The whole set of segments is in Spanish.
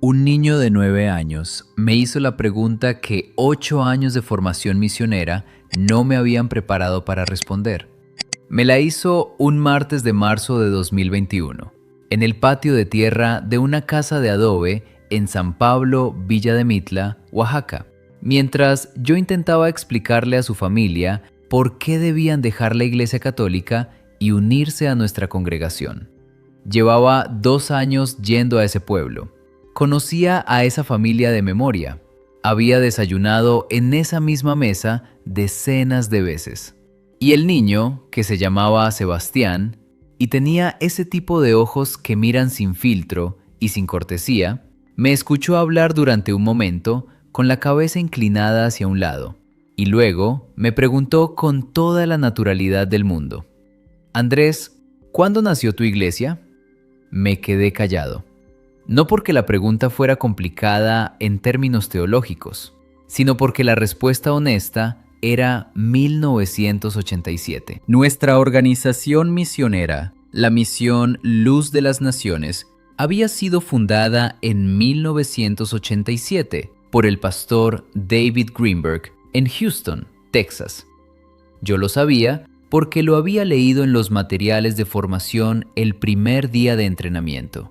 Un niño de 9 años me hizo la pregunta que 8 años de formación misionera no me habían preparado para responder. Me la hizo un martes de marzo de 2021, en el patio de tierra de una casa de adobe en San Pablo, Villa de Mitla, Oaxaca, mientras yo intentaba explicarle a su familia por qué debían dejar la Iglesia Católica y unirse a nuestra congregación. Llevaba 2 años yendo a ese pueblo. Conocía a esa familia de memoria. Había desayunado en esa misma mesa decenas de veces. Y el niño, que se llamaba Sebastián, y tenía ese tipo de ojos que miran sin filtro y sin cortesía, me escuchó hablar durante un momento con la cabeza inclinada hacia un lado, y luego me preguntó con toda la naturalidad del mundo: Andrés, ¿cuándo nació tu iglesia? Me quedé callado. No porque la pregunta fuera complicada en términos teológicos, sino porque la respuesta honesta era 1987. Nuestra organización misionera, la Misión Luz de las Naciones, había sido fundada en 1987 por el pastor David Greenberg en Houston, Texas. Yo lo sabía porque lo había leído en los materiales de formación el primer día de entrenamiento.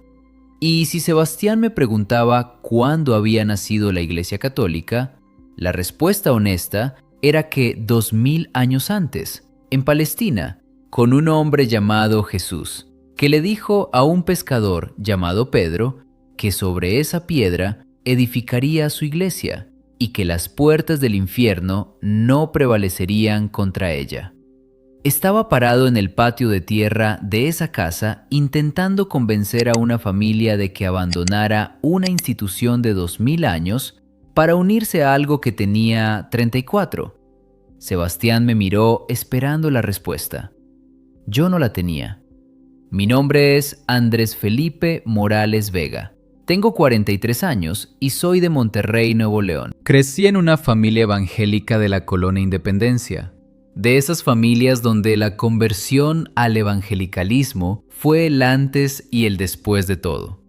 Y si Sebastián me preguntaba cuándo había nacido la Iglesia Católica, la respuesta honesta era que 2000 años antes, en Palestina, con un hombre llamado Jesús, que le dijo a un pescador llamado Pedro que sobre esa piedra edificaría su iglesia y que las puertas del infierno no prevalecerían contra ella. Estaba parado en el patio de tierra de esa casa intentando convencer a una familia de que abandonara una institución de 2000 años para unirse a algo que tenía 34. Sebastián me miró esperando la respuesta. Yo no la tenía. Mi nombre es Andrés Felipe Morales Vega. Tengo 43 años y soy de Monterrey, Nuevo León. Crecí en una familia evangélica de la Colonia Independencia. De esas familias donde la conversión al evangelicalismo fue el antes y el después de todo.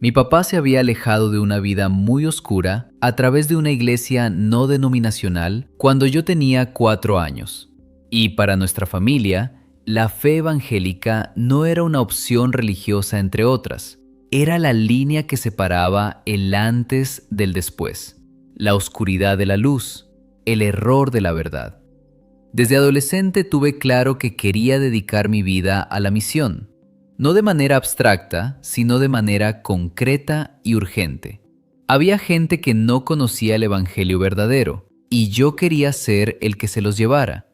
Mi papá se había alejado de una vida muy oscura a través de una iglesia no denominacional cuando yo tenía 4 años. Y para nuestra familia, la fe evangélica no era una opción religiosa entre otras. Era la línea que separaba el antes del después, la oscuridad de la luz, el error de la verdad. Desde adolescente tuve claro que quería dedicar mi vida a la misión, no de manera abstracta, sino de manera concreta y urgente. Había gente que no conocía el evangelio verdadero, y yo quería ser el que se los llevara.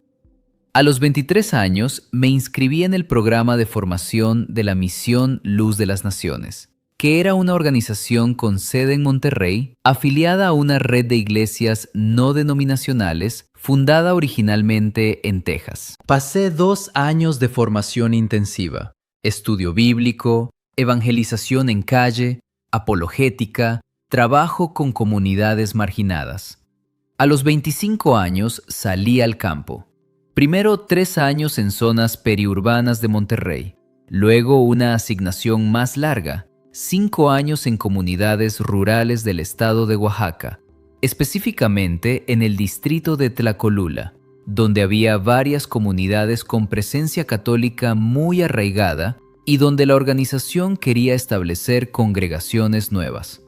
A los 23 años me inscribí en el programa de formación de la Misión Luz de las Naciones, que era una organización con sede en Monterrey, afiliada a una red de iglesias no denominacionales fundada originalmente en Texas. Pasé 2 años de formación intensiva, estudio bíblico, evangelización en calle, apologética, trabajo con comunidades marginadas. A los 25 años salí al campo. Primero 3 años en zonas periurbanas de Monterrey, luego una asignación más larga, 5 años en comunidades rurales del estado de Oaxaca, específicamente en el distrito de Tlacolula, donde había varias comunidades con presencia católica muy arraigada y donde la organización quería establecer congregaciones nuevas.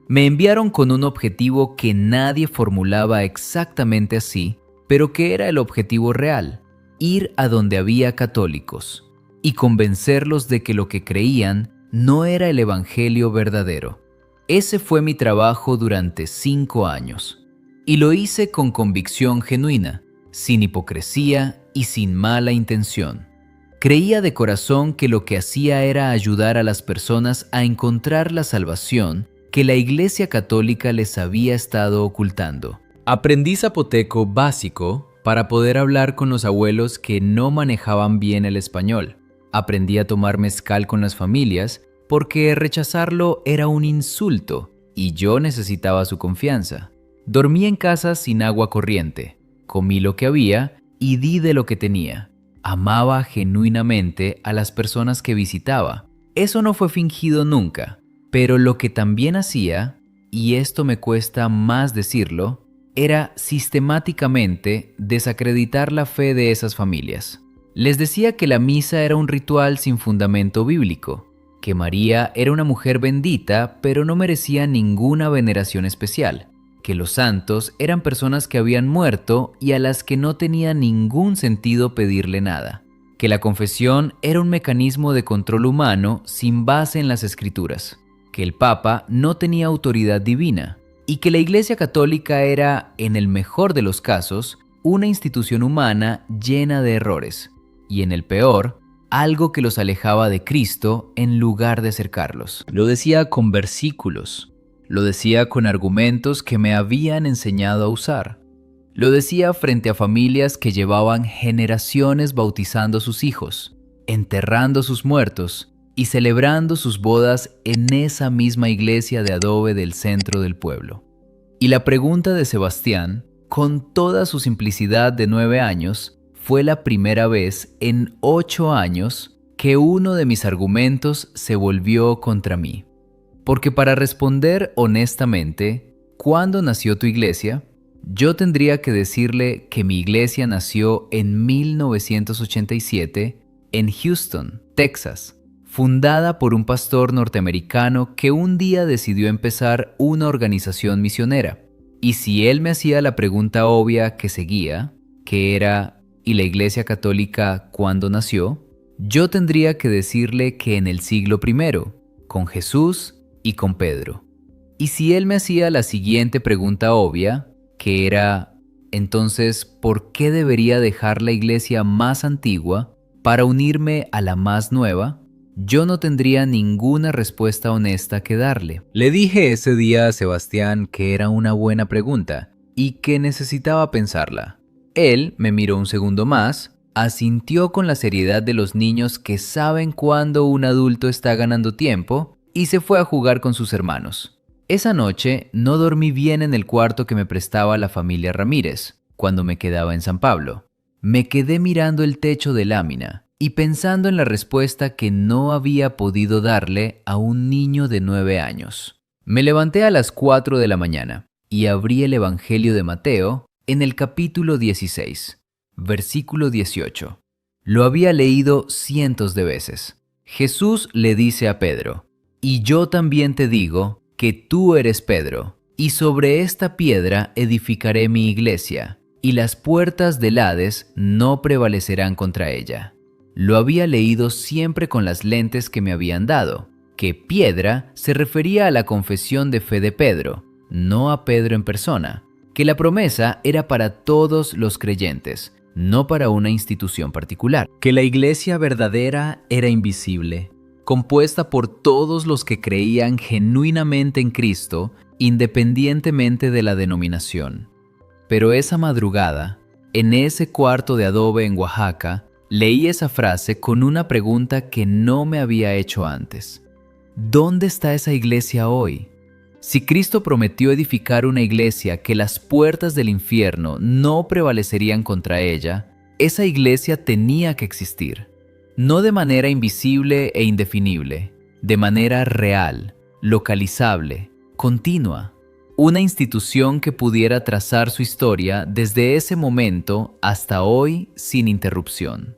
Me enviaron con un objetivo que nadie formulaba exactamente así, pero que era el objetivo real: ir a donde había católicos y convencerlos de que lo que creían no era el evangelio verdadero. Ese fue mi trabajo durante 5 años, y lo hice con convicción genuina, sin hipocresía y sin mala intención. Creía de corazón que lo que hacía era ayudar a las personas a encontrar la salvación que la Iglesia Católica les había estado ocultando. Aprendí zapoteco básico para poder hablar con los abuelos que no manejaban bien el español. Aprendí a tomar mezcal con las familias porque rechazarlo era un insulto y yo necesitaba su confianza. Dormí en casa sin agua corriente, comí lo que había y di de lo que tenía. Amaba genuinamente a las personas que visitaba. Eso no fue fingido nunca. Pero lo que también hacía, y esto me cuesta más decirlo, era sistemáticamente desacreditar la fe de esas familias. Les decía que la misa era un ritual sin fundamento bíblico, que María era una mujer bendita pero no merecía ninguna veneración especial, que los santos eran personas que habían muerto y a las que no tenía ningún sentido pedirle nada, que la confesión era un mecanismo de control humano sin base en las escrituras, que el Papa no tenía autoridad divina y que la Iglesia Católica era, en el mejor de los casos, una institución humana llena de errores y, en el peor, algo que los alejaba de Cristo en lugar de acercarlos. Lo decía con versículos, lo decía con argumentos que me habían enseñado a usar. Lo decía frente a familias que llevaban generaciones bautizando a sus hijos, enterrando a sus muertos y celebrando sus bodas en esa misma iglesia de adobe del centro del pueblo. Y la pregunta de Sebastián, con toda su simplicidad de 9 años, fue la primera vez en 8 años que uno de mis argumentos se volvió contra mí. Porque para responder honestamente, ¿cuándo nació tu iglesia? Yo tendría que decirle que mi iglesia nació en 1987 en Houston, Texas, fundada por un pastor norteamericano que un día decidió empezar una organización misionera. Y si él me hacía la pregunta obvia que seguía, que era ¿y la Iglesia Católica cuándo nació?, yo tendría que decirle que en el siglo I, con Jesús y con Pedro. Y si él me hacía la siguiente pregunta obvia, que era entonces ¿por qué debería dejar la iglesia más antigua para unirme a la más nueva?, yo no tendría ninguna respuesta honesta que darle. Le dije ese día a Sebastián que era una buena pregunta y que necesitaba pensarla. Él me miró un segundo más, asintió con la seriedad de los niños que saben cuándo un adulto está ganando tiempo y se fue a jugar con sus hermanos. Esa noche no dormí bien en el cuarto que me prestaba la familia Ramírez cuando me quedaba en San Pablo. Me quedé mirando el techo de lámina y pensando en la respuesta que no había podido darle a un niño de 9 años. Me levanté a las 4 de la mañana y abrí el Evangelio de Mateo en el capítulo 16, versículo 18. Lo había leído cientos de veces. Jesús le dice a Pedro: «Y yo también te digo que tú eres Pedro, y sobre esta piedra edificaré mi iglesia, y las puertas del Hades no prevalecerán contra ella». Lo había leído siempre con las lentes que me habían dado, que piedra se refería a la confesión de fe de Pedro, no a Pedro en persona, que la promesa era para todos los creyentes, no para una institución particular, que la iglesia verdadera era invisible, compuesta por todos los que creían genuinamente en Cristo, independientemente de la denominación. Pero esa madrugada, en ese cuarto de adobe en Oaxaca, leí esa frase con una pregunta que no me había hecho antes. ¿Dónde está esa iglesia hoy? Si Cristo prometió edificar una iglesia que las puertas del infierno no prevalecerían contra ella, esa iglesia tenía que existir. No de manera invisible e indefinible, de manera real, localizable, continua. Una institución que pudiera trazar su historia desde ese momento hasta hoy sin interrupción.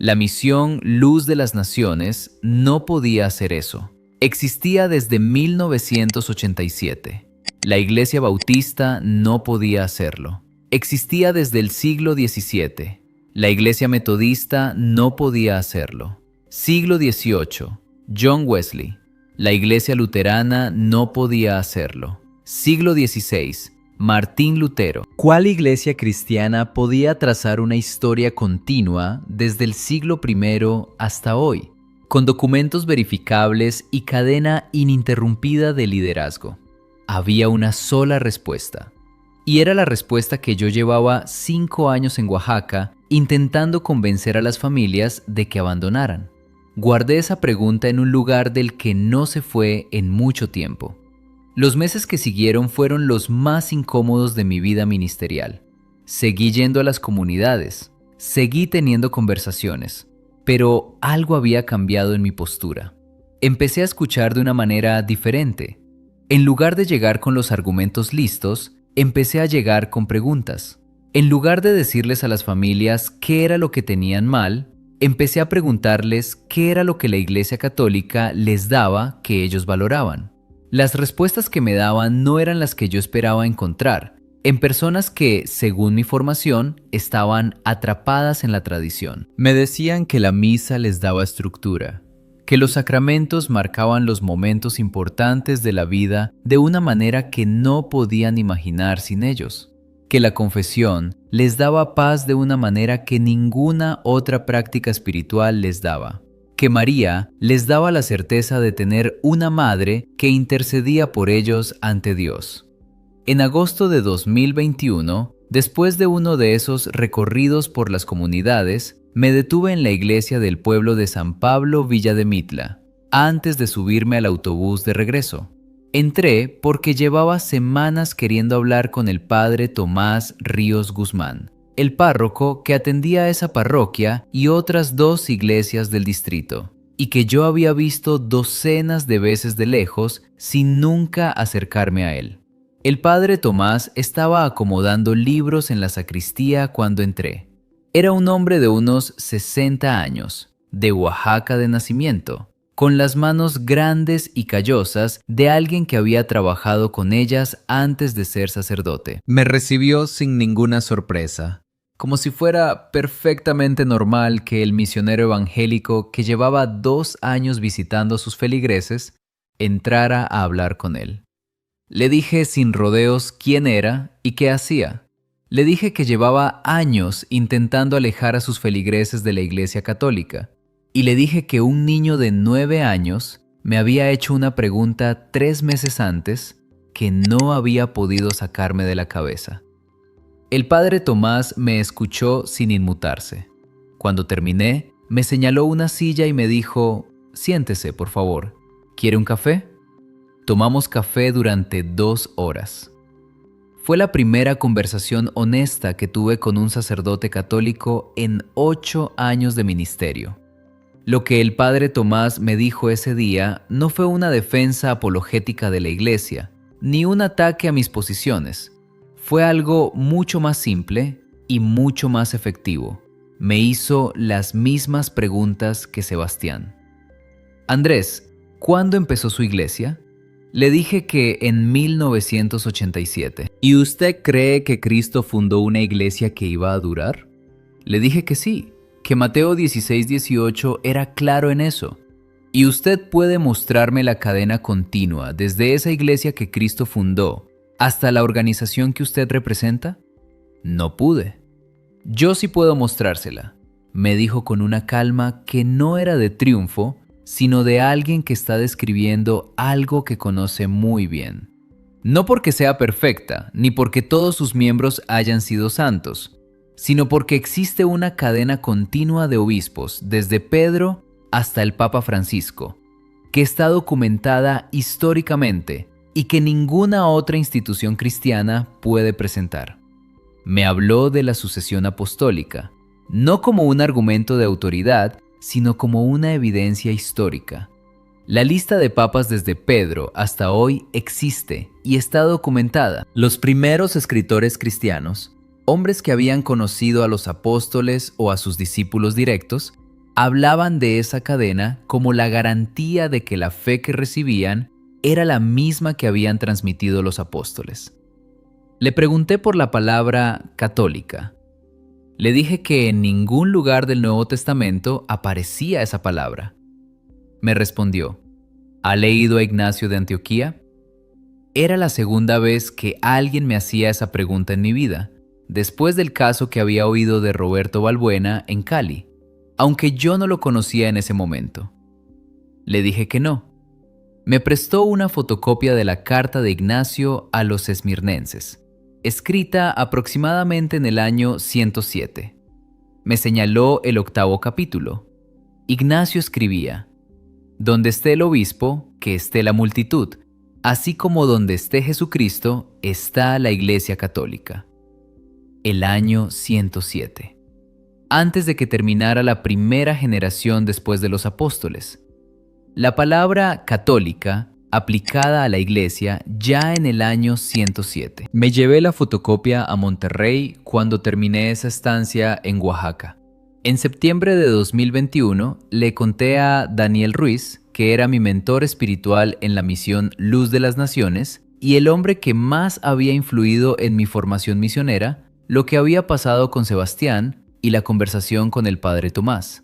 La misión Luz de las Naciones no podía hacer eso. Existía desde 1987. La Iglesia Bautista no podía hacerlo. Existía desde el siglo XVII. La Iglesia Metodista no podía hacerlo. Siglo XVIII. John Wesley. La Iglesia Luterana no podía hacerlo. Siglo XVI. Martín Lutero. ¿Cuál iglesia cristiana podía trazar una historia continua desde el siglo I hasta hoy, con documentos verificables y cadena ininterrumpida de liderazgo? Había una sola respuesta, y era la respuesta que yo llevaba 5 años en Oaxaca intentando convencer a las familias de que abandonaran. Guardé esa pregunta en un lugar del que no se fue en mucho tiempo. Los meses que siguieron fueron los más incómodos de mi vida ministerial. Seguí yendo a las comunidades, seguí teniendo conversaciones, pero algo había cambiado en mi postura. Empecé a escuchar de una manera diferente. En lugar de llegar con los argumentos listos, empecé a llegar con preguntas. En lugar de decirles a las familias qué era lo que tenían mal, empecé a preguntarles qué era lo que la Iglesia Católica les daba que ellos valoraban. Las respuestas que me daban no eran las que yo esperaba encontrar, en personas que, según mi formación, estaban atrapadas en la tradición. Me decían que la misa les daba estructura, que los sacramentos marcaban los momentos importantes de la vida de una manera que no podían imaginar sin ellos, que la confesión les daba paz de una manera que ninguna otra práctica espiritual les daba, que María les daba la certeza de tener una madre que intercedía por ellos ante Dios. En agosto de 2021, después de uno de esos recorridos por las comunidades, me detuve en la iglesia del pueblo de San Pablo Villa de Mitla, antes de subirme al autobús de regreso. Entré porque llevaba semanas queriendo hablar con el padre Tomás Ríos Guzmán, el párroco que atendía esa parroquia y otras 2 iglesias del distrito, y que yo había visto docenas de veces de lejos sin nunca acercarme a él. El padre Tomás estaba acomodando libros en la sacristía cuando entré. Era un hombre de unos 60 años, de Oaxaca de nacimiento, con las manos grandes y callosas de alguien que había trabajado con ellas antes de ser sacerdote. Me recibió sin ninguna sorpresa, como si fuera perfectamente normal que el misionero evangélico que llevaba 2 años visitando a sus feligreses entrara a hablar con él. Le dije sin rodeos quién era y qué hacía. Le dije que llevaba años intentando alejar a sus feligreses de la Iglesia Católica, y le dije que un niño de 9 años me había hecho una pregunta 3 meses antes que no había podido sacarme de la cabeza. El padre Tomás me escuchó sin inmutarse. Cuando terminé, me señaló una silla y me dijo: «Siéntese, por favor. ¿Quiere un café?». Tomamos café durante 2 horas. Fue la primera conversación honesta que tuve con un sacerdote católico en 8 años de ministerio. Lo que el padre Tomás me dijo ese día no fue una defensa apologética de la Iglesia, ni un ataque a mis posiciones. Fue algo mucho más simple y mucho más efectivo. Me hizo las mismas preguntas que Sebastián. «Andrés, ¿cuándo empezó su iglesia?». Le dije que en 1987. «¿Y usted cree que Cristo fundó una iglesia que iba a durar?». Le dije que sí, que Mateo 16:18 era claro en eso. «¿Y usted puede mostrarme la cadena continua desde esa iglesia que Cristo fundó hasta la organización que usted representa?». No pude. «Yo sí puedo mostrársela», me dijo con una calma que no era de triunfo, sino de alguien que está describiendo algo que conoce muy bien. No porque sea perfecta, ni porque todos sus miembros hayan sido santos, sino porque existe una cadena continua de obispos, desde Pedro hasta el Papa Francisco, que está documentada históricamente y que ninguna otra institución cristiana puede presentar. Me habló de la sucesión apostólica, no como un argumento de autoridad, sino como una evidencia histórica. La lista de papas desde Pedro hasta hoy existe y está documentada. Los primeros escritores cristianos, hombres que habían conocido a los apóstoles o a sus discípulos directos, hablaban de esa cadena como la garantía de que la fe que recibían era la misma que habían transmitido los apóstoles. Le pregunté por la palabra católica. Le dije que en ningún lugar del Nuevo Testamento aparecía esa palabra. Me respondió: ¿ha leído a Ignacio de Antioquía? Era la segunda vez que alguien me hacía esa pregunta en mi vida, después del caso que había oído de Roberto Balbuena en Cali, aunque yo no lo conocía en ese momento. Le dije que no. Me prestó una fotocopia de la carta de Ignacio a los esmirnenses, escrita aproximadamente en el año 107. Me señaló el 8º capítulo. Ignacio escribía: «Donde esté el obispo, que esté la multitud, así como donde esté Jesucristo, está la Iglesia Católica». El año 107. Antes de que terminara la primera generación después de los apóstoles. La palabra católica aplicada a la iglesia ya en el año 107. Me llevé la fotocopia a Monterrey cuando terminé esa estancia en Oaxaca. En septiembre de 2021 le conté a Daniel Ruiz, que era mi mentor espiritual en la misión Luz de las Naciones y el hombre que más había influido en mi formación misionera, lo que había pasado con Sebastián y la conversación con el padre Tomás.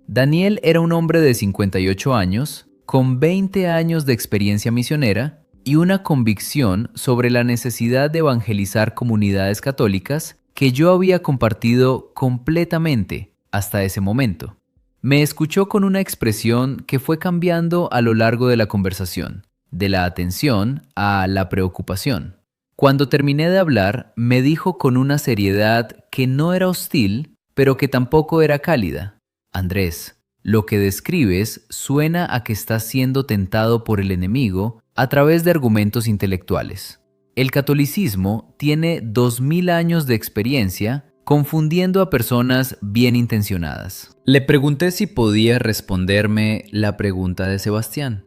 Daniel era un hombre de 58 años, con 20 años de experiencia misionera y una convicción sobre la necesidad de evangelizar comunidades católicas que yo había compartido completamente hasta ese momento. Me escuchó con una expresión que fue cambiando a lo largo de la conversación, de la atención a la preocupación. Cuando terminé de hablar, me dijo con una seriedad que no era hostil, pero que tampoco era cálida: Andrés, lo que describes suena a que estás siendo tentado por el enemigo a través de argumentos intelectuales. El catolicismo tiene 2000 años de experiencia confundiendo a personas bien intencionadas. Le pregunté si podía responderme la pregunta de Sebastián.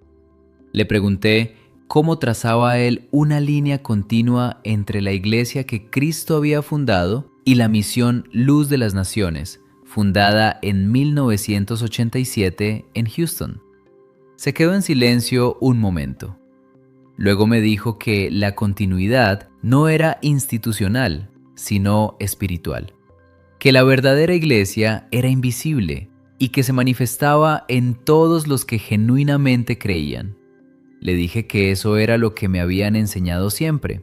Le pregunté cómo trazaba él una línea continua entre la iglesia que Cristo había fundado y la misión Luz de las Naciones, fundada en 1987 en Houston. Se quedó en silencio un momento. Luego me dijo que la continuidad no era institucional, sino espiritual. Que la verdadera iglesia era invisible y que se manifestaba en todos los que genuinamente creían. Le dije que eso era lo que me habían enseñado siempre,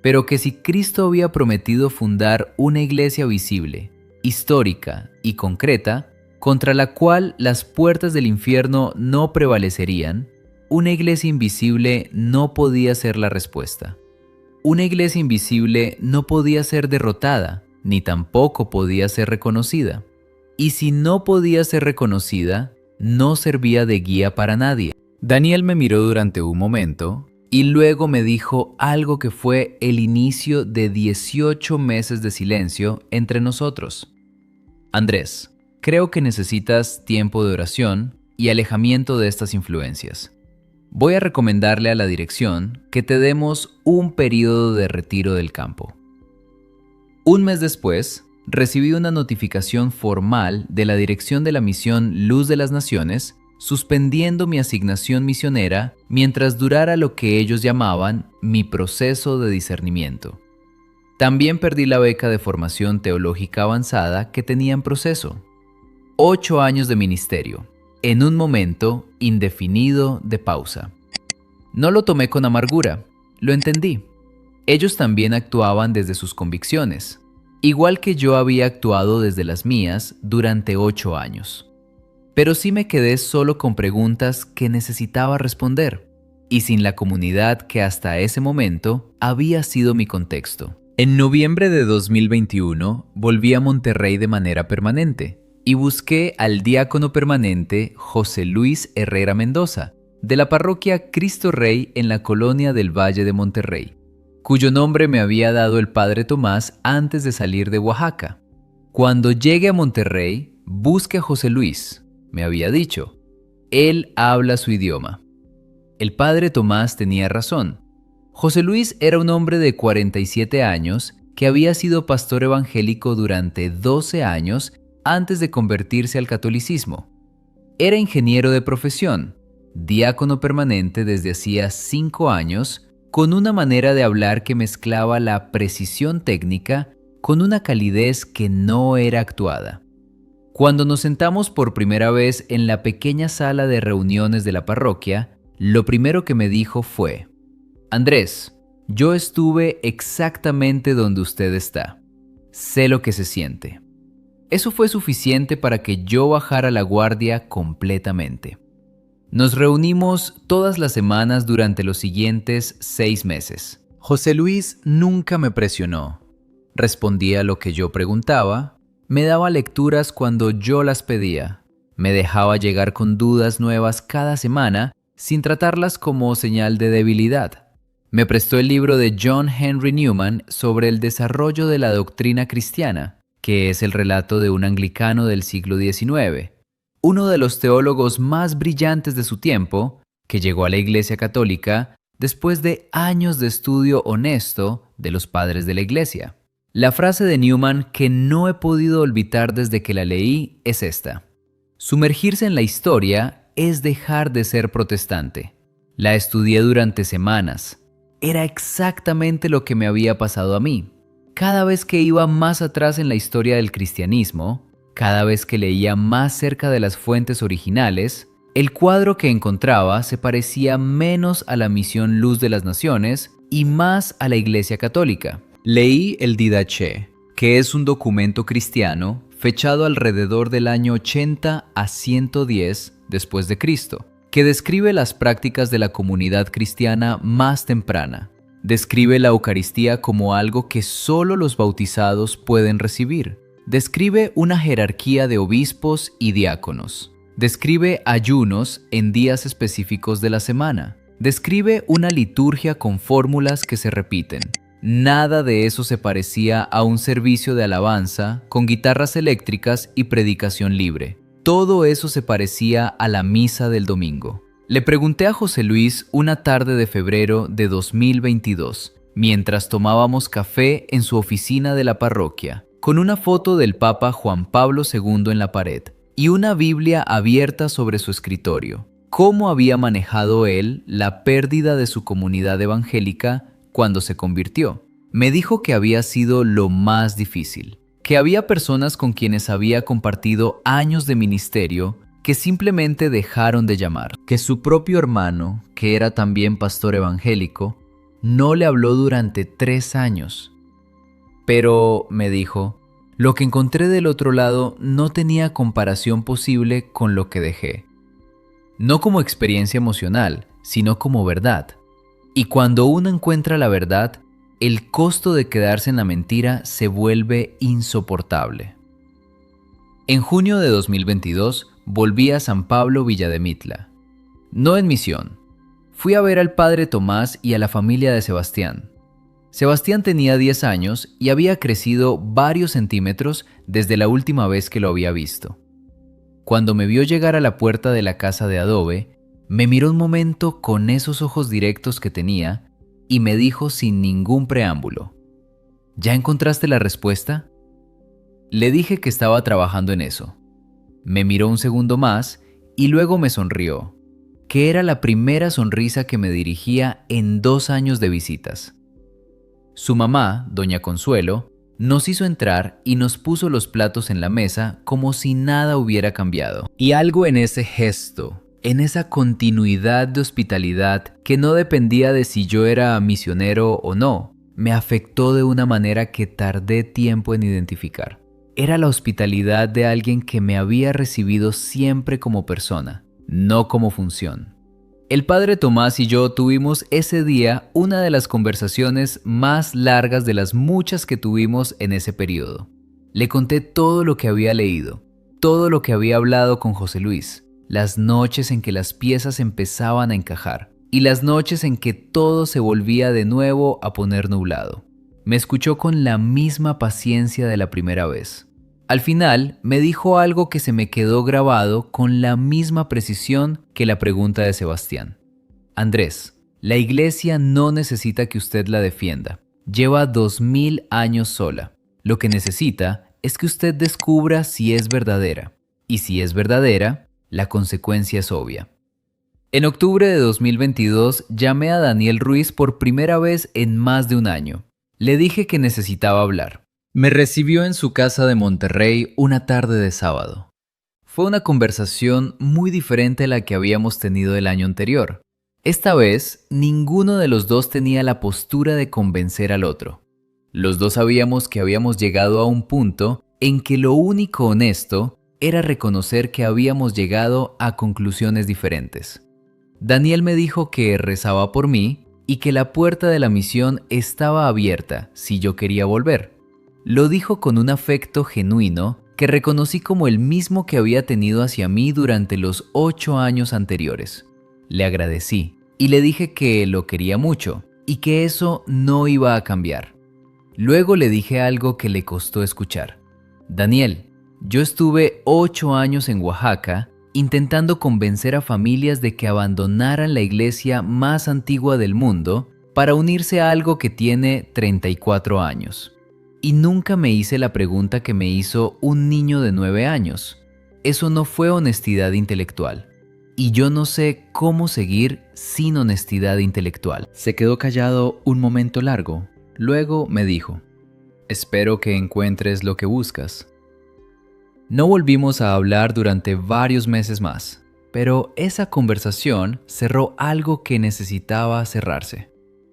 pero que si Cristo había prometido fundar una iglesia visible, histórica y concreta, contra la cual las puertas del infierno no prevalecerían, una iglesia invisible no podía ser la respuesta. Una iglesia invisible no podía ser derrotada, ni tampoco podía ser reconocida. Y si no podía ser reconocida, no servía de guía para nadie. Daniel me miró durante un momento y luego me dijo algo que fue el inicio de 18 meses de silencio entre nosotros. Andrés, creo que necesitas tiempo de oración y alejamiento de estas influencias. Voy a recomendarle a la dirección que te demos un periodo de retiro del campo. Un mes después, recibí una notificación formal de la dirección de la misión Luz de las Naciones suspendiendo mi asignación misionera mientras durara lo que ellos llamaban mi proceso de discernimiento. También perdí la beca de formación teológica avanzada que tenía en proceso. 8 años de ministerio, en un momento indefinido de pausa. No lo tomé con amargura, lo entendí. Ellos también actuaban desde sus convicciones, igual que yo había actuado desde las mías durante 8 años. Pero sí me quedé solo con preguntas que necesitaba responder, y sin la comunidad que hasta ese momento había sido mi contexto. En noviembre de 2021 volví a Monterrey de manera permanente y busqué al diácono permanente José Luis Herrera Mendoza, de la parroquia Cristo Rey en la colonia del Valle de Monterrey, cuyo nombre me había dado el padre Tomás antes de salir de Oaxaca. Cuando llegue a Monterrey, busque a José Luis, me había dicho. Él habla su idioma. El padre Tomás tenía razón. José Luis era un hombre de 47 años que había sido pastor evangélico durante 12 años antes de convertirse al catolicismo. Era ingeniero de profesión, diácono permanente desde hacía 5 años, con una manera de hablar que mezclaba la precisión técnica con una calidez que no era actuada. Cuando nos sentamos por primera vez en la pequeña sala de reuniones de la parroquia, lo primero que me dijo fue: Andrés, yo estuve exactamente donde usted está. Sé lo que se siente. Eso fue suficiente para que yo bajara la guardia completamente. Nos reunimos todas las semanas durante los siguientes 6 meses. José Luis nunca me presionó. Respondía lo que yo preguntaba, me daba lecturas cuando yo las pedía, me dejaba llegar con dudas nuevas cada semana sin tratarlas como señal de debilidad. Me prestó el libro de John Henry Newman sobre el desarrollo de la doctrina cristiana, que es el relato de un anglicano del siglo XIX. uno de los teólogos más brillantes de su tiempo, que llegó a la Iglesia Católica después de años de estudio honesto de los padres de la Iglesia. La frase de Newman que no he podido olvidar desde que la leí es esta: sumergirse en la historia es dejar de ser protestante. La estudié durante semanas. Era exactamente lo que me había pasado a mí. Cada vez que iba más atrás en la historia del cristianismo, cada vez que leía más cerca de las fuentes originales, el cuadro que encontraba se parecía menos a la misión Luz de las Naciones y más a la Iglesia Católica. Leí el Didache, que es un documento cristiano fechado alrededor del año 80 a 110 después de Cristo, que describe las prácticas de la comunidad cristiana más temprana. Describe la Eucaristía como algo que solo los bautizados pueden recibir. Describe una jerarquía de obispos y diáconos. Describe ayunos en días específicos de la semana. Describe una liturgia con fórmulas que se repiten. Nada de eso se parecía a un servicio de alabanza con guitarras eléctricas y predicación libre. Todo eso se parecía a la misa del domingo. Le pregunté a José Luis una tarde de febrero de 2022, mientras tomábamos café en su oficina de la parroquia, con una foto del Papa Juan Pablo II en la pared y una Biblia abierta sobre su escritorio. ¿Cómo había manejado él la pérdida de su comunidad evangélica cuando se convirtió? Me dijo que había sido lo más difícil, que había personas con quienes había compartido años de ministerio que simplemente dejaron de llamar, que su propio hermano, que era también pastor evangélico, no le habló durante 3 años. Pero, me dijo, lo que encontré del otro lado no tenía comparación posible con lo que dejé. No como experiencia emocional, sino como verdad. Y cuando uno encuentra la verdad, el costo de quedarse en la mentira se vuelve insoportable. En junio de 2022 volví a San Pablo Villademitla. No en misión. Fui a ver al padre Tomás y a la familia de Sebastián. Sebastián tenía 10 años y había crecido varios centímetros desde la última vez que lo había visto. Cuando me vio llegar a la puerta de la casa de adobe, me miró un momento con esos ojos directos que tenía y me dijo sin ningún preámbulo: ¿Ya encontraste la respuesta? Le dije que estaba trabajando en eso. Me miró un segundo más y luego me sonrió, que era la primera sonrisa que me dirigía en 2 años de visitas. Su mamá, doña Consuelo, nos hizo entrar y nos puso los platos en la mesa como si nada hubiera cambiado. Y algo en ese gesto, en esa continuidad de hospitalidad que no dependía de si yo era misionero o no, me afectó de una manera que tardé tiempo en identificar. Era la hospitalidad de alguien que me había recibido siempre como persona, no como función. El padre Tomás y yo tuvimos ese día una de las conversaciones más largas de las muchas que tuvimos en ese periodo. Le conté todo lo que había leído, todo lo que había hablado con José Luis, las noches en que las piezas empezaban a encajar y las noches en que todo se volvía de nuevo a poner nublado. Me escuchó con la misma paciencia de la primera vez. Al final, me dijo algo que se me quedó grabado con la misma precisión que la pregunta de Sebastián. Andrés, la iglesia no necesita que usted la defienda. Lleva 2000 años sola. Lo que necesita es que usted descubra si es verdadera. Y si es verdadera, la consecuencia es obvia. En octubre de 2022 llamé a Daniel Ruiz por primera vez en más de un año. Le dije que necesitaba hablar. Me recibió en su casa de Monterrey una tarde de sábado. Fue una conversación muy diferente a la que habíamos tenido el año anterior. Esta vez, ninguno de los dos tenía la postura de convencer al otro. Los dos sabíamos que habíamos llegado a un punto en que lo único honesto era reconocer que habíamos llegado a conclusiones diferentes. Daniel me dijo que rezaba por mí y que la puerta de la misión estaba abierta si yo quería volver. Lo dijo con un afecto genuino que reconocí como el mismo que había tenido hacia mí durante los 8 años anteriores. Le agradecí y le dije que lo quería mucho y que eso no iba a cambiar. Luego le dije algo que le costó escuchar. Daniel, Yo estuve 8 años en Oaxaca intentando convencer a familias de que abandonaran la iglesia más antigua del mundo para unirse a algo que tiene 34 años. Y nunca me hice la pregunta que me hizo un niño de 9 años. Eso no fue honestidad intelectual. Y yo no sé cómo seguir sin honestidad intelectual. Se quedó callado un momento largo. Luego me dijo: espero que encuentres lo que buscas. No volvimos a hablar durante varios meses más, pero esa conversación cerró algo que necesitaba cerrarse.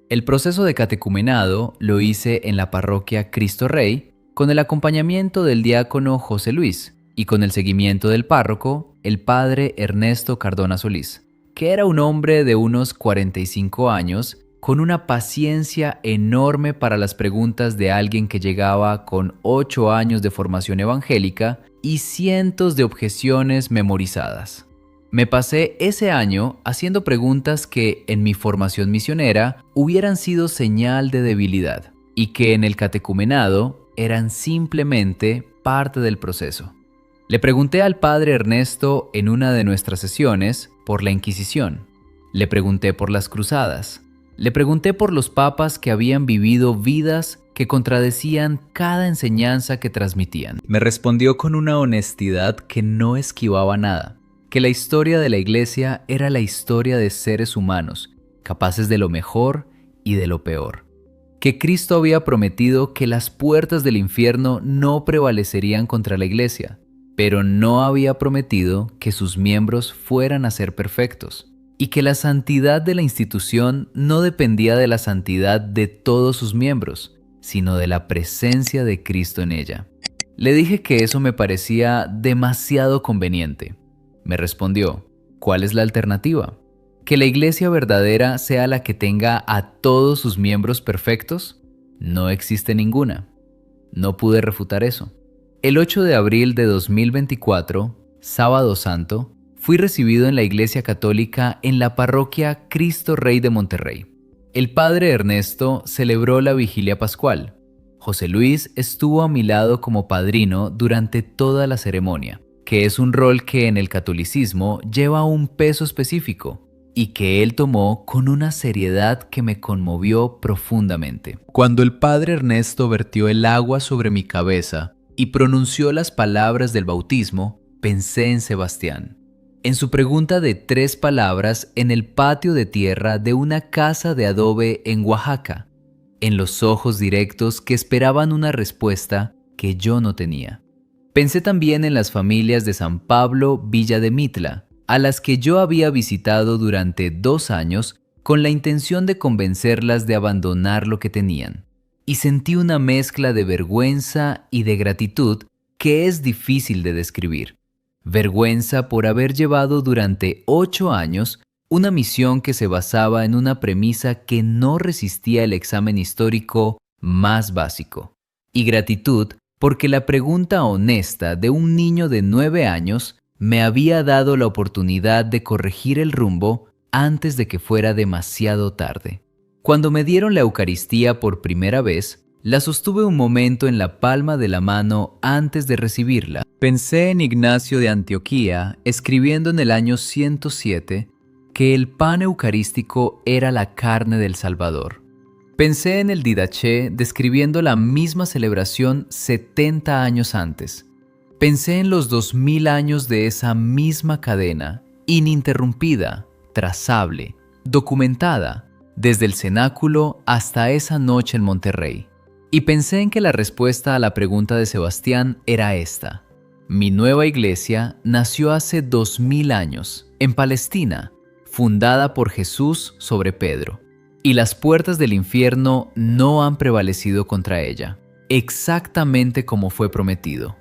El proceso de catecumenado lo hice en la parroquia Cristo Rey con el acompañamiento del diácono José Luis y con el seguimiento del párroco, el padre Ernesto Cardona Solís, que era un hombre de unos 45 años con una paciencia enorme para las preguntas de alguien que llegaba con 8 años de formación evangélica y cientos de objeciones memorizadas. Me pasé ese año haciendo preguntas que en mi formación misionera hubieran sido señal de debilidad y que en el catecumenado eran simplemente parte del proceso. Le pregunté al padre Ernesto en una de nuestras sesiones por la Inquisición. Le pregunté por las cruzadas. Le pregunté por los papas que habían vivido vidas que contradecían cada enseñanza que transmitían. Me respondió con una honestidad que no esquivaba nada, que la historia de la Iglesia era la historia de seres humanos, capaces de lo mejor y de lo peor. Que Cristo había prometido que las puertas del infierno no prevalecerían contra la Iglesia, pero no había prometido que sus miembros fueran a ser perfectos, y que la santidad de la institución no dependía de la santidad de todos sus miembros, sino de la presencia de Cristo en ella. Le dije que eso me parecía demasiado conveniente. Me respondió: ¿cuál es la alternativa? ¿Que la iglesia verdadera sea la que tenga a todos sus miembros perfectos? No existe ninguna. No pude refutar eso. El 8 de abril de 2024, Sábado Santo, fui recibido en la Iglesia Católica en la parroquia Cristo Rey de Monterrey. El padre Ernesto celebró la vigilia pascual. José Luis estuvo a mi lado como padrino durante toda la ceremonia, que es un rol que en el catolicismo lleva un peso específico y que él tomó con una seriedad que me conmovió profundamente. Cuando el padre Ernesto vertió el agua sobre mi cabeza y pronunció las palabras del bautismo, pensé en Sebastián. En su pregunta de 3 palabras en el patio de tierra de una casa de adobe en Oaxaca, en los ojos directos que esperaban una respuesta que yo no tenía. Pensé también en las familias de San Pablo, Villa de Mitla, a las que yo había visitado durante 2 años con la intención de convencerlas de abandonar lo que tenían. Y sentí una mezcla de vergüenza y de gratitud que es difícil de describir. Vergüenza por haber llevado durante 8 años una misión que se basaba en una premisa que no resistía el examen histórico más básico. Y gratitud porque la pregunta honesta de un niño de 9 años me había dado la oportunidad de corregir el rumbo antes de que fuera demasiado tarde. Cuando me dieron la Eucaristía por primera vez, la sostuve un momento en la palma de la mano antes de recibirla. Pensé en Ignacio de Antioquía escribiendo en el año 107 que el pan eucarístico era la carne del Salvador. Pensé en el Didaché describiendo la misma celebración 70 años antes. Pensé en los 2000 años de esa misma cadena, ininterrumpida, trazable, documentada, desde el cenáculo hasta esa noche en Monterrey. Y pensé en que la respuesta a la pregunta de Sebastián era esta. Mi nueva iglesia nació hace 2000 años, en Palestina, fundada por Jesús sobre Pedro. Y las puertas del infierno no han prevalecido contra ella, exactamente como fue prometido.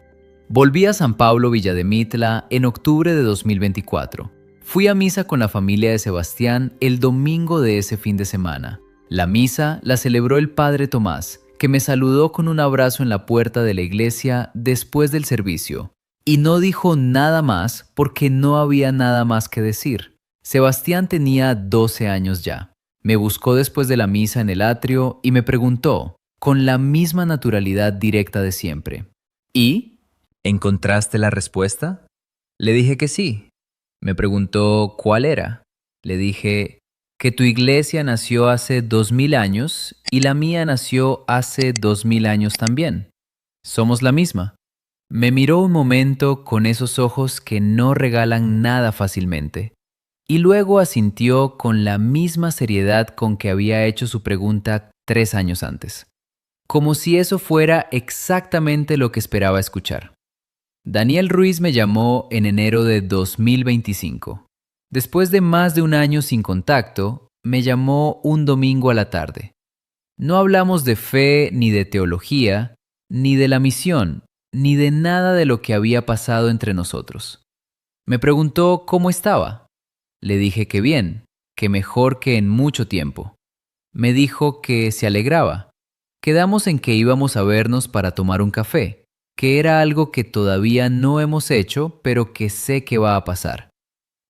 Volví a San Pablo Villa de Mitla en octubre de 2024. Fui a misa con la familia de Sebastián el domingo de ese fin de semana. La misa la celebró el padre Tomás, que me saludó con un abrazo en la puerta de la iglesia después del servicio, y no dijo nada más porque no había nada más que decir. Sebastián tenía 12 años ya. Me buscó después de la misa en el atrio y me preguntó, con la misma naturalidad directa de siempre: ¿Y? ¿Encontraste la respuesta? Le dije que sí. Me preguntó cuál era. Le dije que tu iglesia nació hace 2000 años y la mía nació hace 2000 años también. Somos la misma. Me miró un momento con esos ojos que no regalan nada fácilmente, y luego asintió con la misma seriedad con que había hecho su pregunta 3 años antes, como si eso fuera exactamente lo que esperaba escuchar. Daniel Ruiz me llamó en enero de 2025. Después de más de un año sin contacto, me llamó un domingo a la tarde. No hablamos de fe ni de teología, ni de la misión, ni de nada de lo que había pasado entre nosotros. Me preguntó cómo estaba. Le dije que bien, que mejor que en mucho tiempo. Me dijo que se alegraba. Quedamos en que íbamos a vernos para tomar un café, que era algo que todavía no hemos hecho, pero que sé que va a pasar.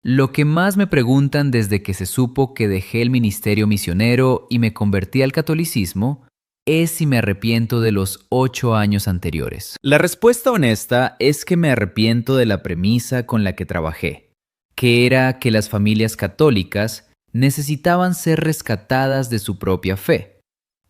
Lo que más me preguntan desde que se supo que dejé el ministerio misionero y me convertí al catolicismo es si me arrepiento de los 8 años anteriores. La respuesta honesta es que me arrepiento de la premisa con la que trabajé, que era que las familias católicas necesitaban ser rescatadas de su propia fe.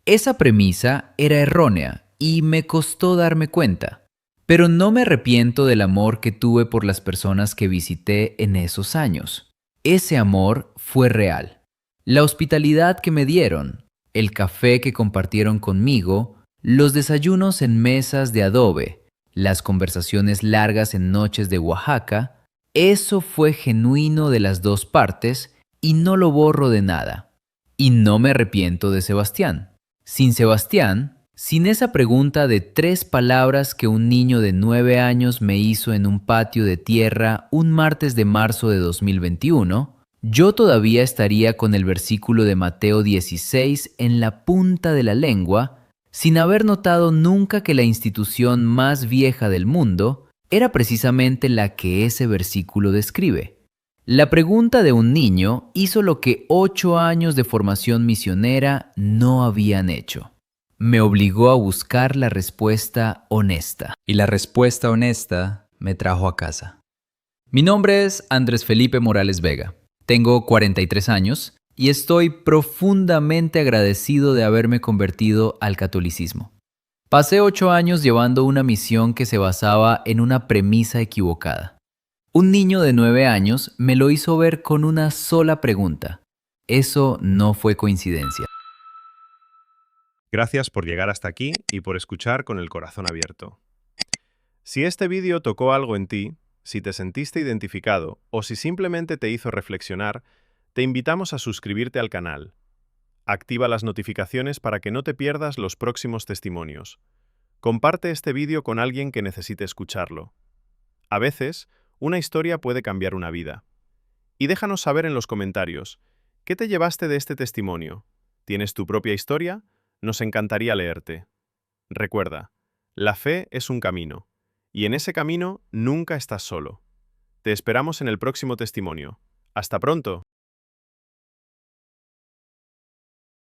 Esa premisa era errónea y me costó darme cuenta. Pero no me arrepiento del amor que tuve por las personas que visité en esos años. Ese amor fue real. La hospitalidad que me dieron, el café que compartieron conmigo, los desayunos en mesas de adobe, las conversaciones largas en noches de Oaxaca, eso fue genuino de las dos partes y no lo borro de nada. Y no me arrepiento de Sebastián. Sin Sebastián, sin esa pregunta de 3 palabras que un niño de 9 años me hizo en un patio de tierra un martes de marzo de 2021, yo todavía estaría con el versículo de Mateo 16 en la punta de la lengua, sin haber notado nunca que la institución más vieja del mundo era precisamente la que ese versículo describe. La pregunta de un niño hizo lo que 8 años de formación misionera no habían hecho. Me obligó a buscar la respuesta honesta. Y la respuesta honesta me trajo a casa. Mi nombre es Andrés Felipe Morales Vega. Tengo 43 años y estoy profundamente agradecido de haberme convertido al catolicismo. Pasé 8 años llevando una misión que se basaba en una premisa equivocada. Un niño de 9 años me lo hizo ver con una sola pregunta. Eso no fue coincidencia. Gracias por llegar hasta aquí y por escuchar con el corazón abierto. Si este vídeo tocó algo en ti, si te sentiste identificado o si simplemente te hizo reflexionar, te invitamos a suscribirte al canal. Activa las notificaciones para que no te pierdas los próximos testimonios. Comparte este vídeo con alguien que necesite escucharlo. A veces, una historia puede cambiar una vida. Y déjanos saber en los comentarios, ¿qué te llevaste de este testimonio? ¿Tienes tu propia historia? Nos encantaría leerte. Recuerda, la fe es un camino, y en ese camino nunca estás solo. Te esperamos en el próximo testimonio. ¡Hasta pronto!